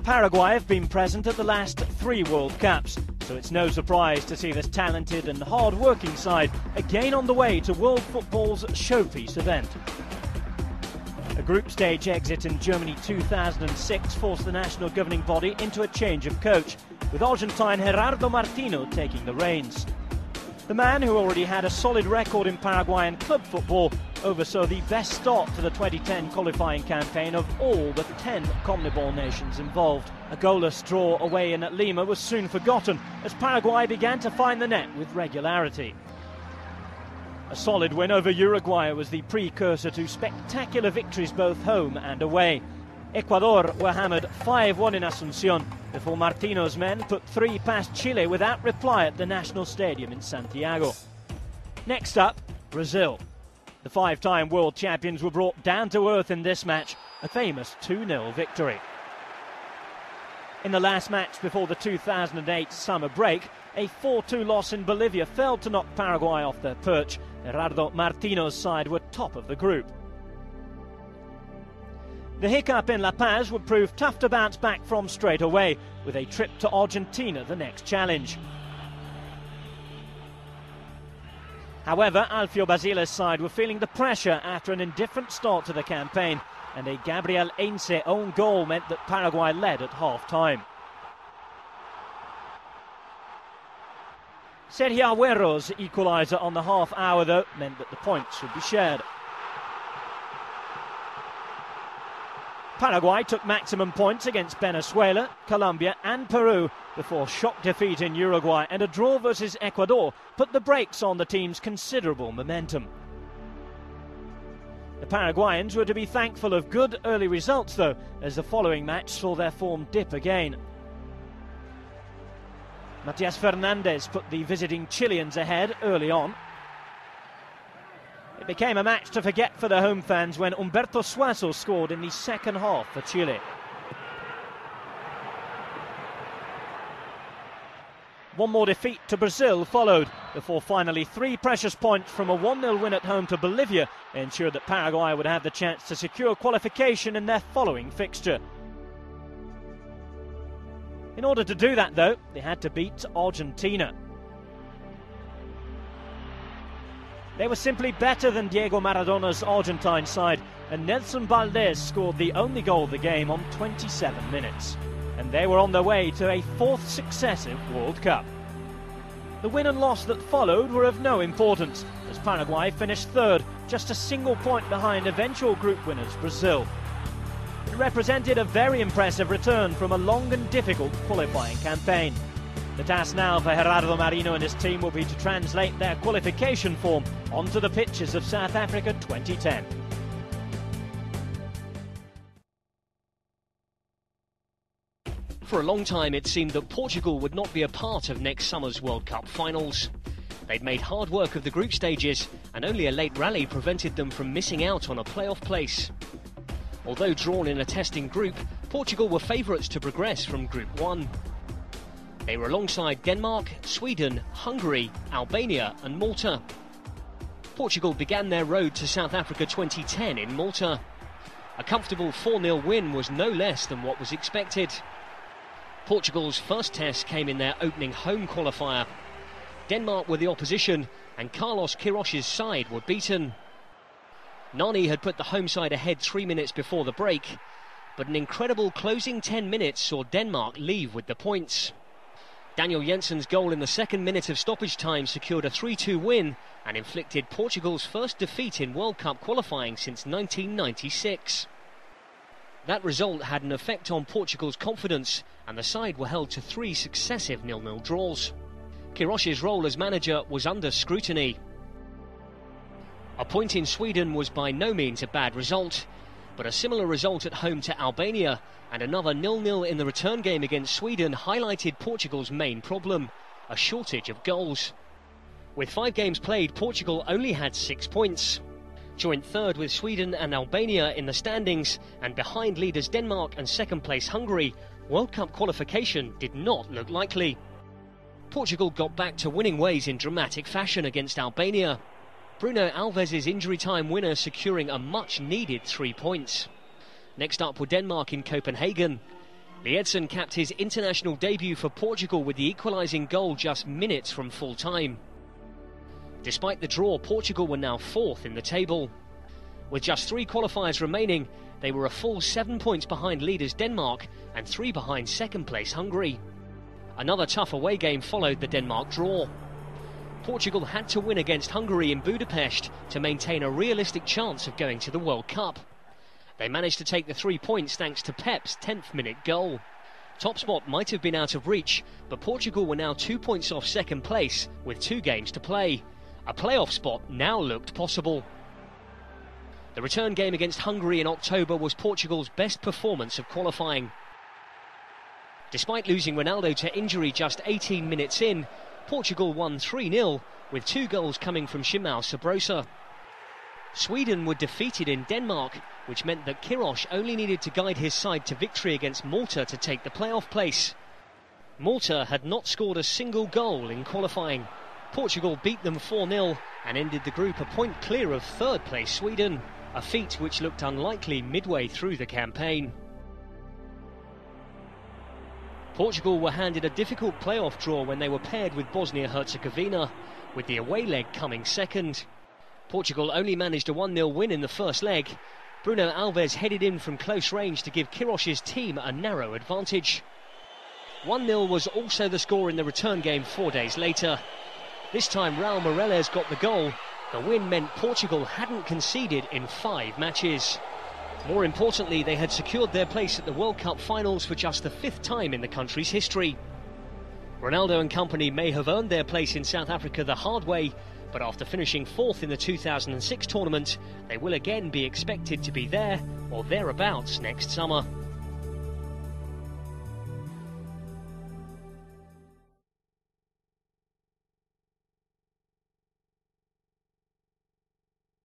Paraguay have been present at the last 3 World Cups, so it's no surprise to see this talented and hard-working side again on the way to world football's showpiece event. A group stage exit in Germany 2006 forced the national governing body into a change of coach, with Argentine Gerardo Martino taking the reins. The man, who already had a solid record in Paraguayan club football, oversaw the best start to the 2010 qualifying campaign of all the 10 CONMEBOL nations involved. A goalless draw away in Lima was soon forgotten as Paraguay began to find the net with regularity. A solid win over Uruguay was the precursor to spectacular victories both home and away. Ecuador were hammered 5-1 in Asunción before Martino's men put 3 past Chile without reply at the national stadium in Santiago. Next up, Brazil. The 5-time world champions were brought down to earth in this match, a famous 2-0 victory. In the last match before the 2008 summer break, a 4-2 loss in Bolivia failed to knock Paraguay off their perch. Gerardo Martino's side were top of the group. The hiccup in La Paz would prove tough to bounce back from straight away, with a trip to Argentina the next challenge. However, Alfio Basile's side were feeling the pressure after an indifferent start to the campaign, and a Gabriel Heinze own goal meant that Paraguay led at half-time. Sergio Agüero's equaliser on the half-hour, though, meant that the points would be shared. Paraguay took maximum points against Venezuela, Colombia and Peru before shock defeat in Uruguay and a draw versus Ecuador put the brakes on the team's considerable momentum. The Paraguayans were to be thankful of good early results, though, as the following match saw their form dip again. Matias Fernandez put the visiting Chileans ahead early on. It became a match to forget for the home fans when Humberto Suazo scored in the second half for Chile. One more defeat to Brazil followed, before finally 3 precious points from a 1-0 win at home to Bolivia ensured that Paraguay would have the chance to secure qualification in their following fixture. In order to do that, though, they had to beat Argentina. They were simply better than Diego Maradona's Argentine side, and Nelson Valdés scored the only goal of the game on 27 minutes. And they were on their way to a 4th successive World Cup. The win and loss that followed were of no importance, as Paraguay finished 3rd, just a single point behind eventual group winners Brazil. It represented a very impressive return from a long and difficult qualifying campaign. The task now for Gerardo Martino and his team will be to translate their qualification form onto the pitches of South Africa 2010. For a long time it seemed that Portugal would not be a part of next summer's World Cup finals. They'd made hard work of the group stages, and only a late rally prevented them from missing out on a playoff place. Although drawn in a testing group, Portugal were favourites to progress from Group 1. They were alongside Denmark, Sweden, Hungary, Albania and Malta. Portugal began their road to South Africa 2010 in Malta. A comfortable 4-0 win was no less than what was expected. Portugal's first test came in their opening home qualifier. Denmark were the opposition and Carlos Queiroz' side were beaten. Nani had put the home side ahead 3 minutes before the break, but an incredible closing 10 minutes saw Denmark leave with the points. Daniel Jensen's goal in the 2nd minute of stoppage time secured a 3-2 win and inflicted Portugal's first defeat in World Cup qualifying since 1996. That result had an effect on Portugal's confidence, and the side were held to 3 successive 0-0 draws. Queiroz' role as manager was under scrutiny. A point in Sweden was by no means a bad result, but a similar result at home to Albania and another 0-0 in the return game against Sweden highlighted Portugal's main problem, a shortage of goals. With 5 games played, Portugal only had 6 points. Joint 3rd with Sweden and Albania in the standings, and behind leaders Denmark and 2nd place Hungary, World Cup qualification did not look likely. Portugal got back to winning ways in dramatic fashion against Albania. Bruno Alves' injury time winner securing a much needed 3 points. Next up were Denmark in Copenhagen. Liedson capped his international debut for Portugal with the equalising goal just minutes from full time. Despite the draw, Portugal were now 4th in the table. With just 3 qualifiers remaining, they were a full 7 points behind leaders Denmark and 3 behind second place Hungary. Another tough away game followed the Denmark draw. Portugal had to win against Hungary in Budapest to maintain a realistic chance of going to the World Cup. They managed to take the 3 points thanks to Pep's 10th minute goal. Top spot might have been out of reach, but Portugal were now 2 points off second place with 2 games to play. A playoff spot now looked possible. The return game against Hungary in October was Portugal's best performance of qualifying. Despite losing Ronaldo to injury just 18 minutes in, Portugal won 3-0, with 2 goals coming from Shimao Sabrosa. Sweden were defeated in Denmark, which meant that Kirosh only needed to guide his side to victory against Malta to take the playoff place. Malta had not scored a single goal in qualifying. Portugal beat them 4-0 and ended the group a point clear of third place Sweden, a feat which looked unlikely midway through the campaign. Portugal were handed a difficult playoff draw when they were paired with Bosnia-Herzegovina, with the away leg coming second. Portugal only managed a 1-0 win in the first leg. Bruno Alves headed in from close range to give Kirosh's team a narrow advantage. 1-0 was also the score in the return game 4 days later. This time Raul Meireles got the goal. The win meant Portugal hadn't conceded in 5 matches. More importantly, they had secured their place at the World Cup finals for just the 5th time in the country's history. Ronaldo and company may have earned their place in South Africa the hard way, but after finishing 4th in the 2006 tournament, they will again be expected to be there or thereabouts next summer.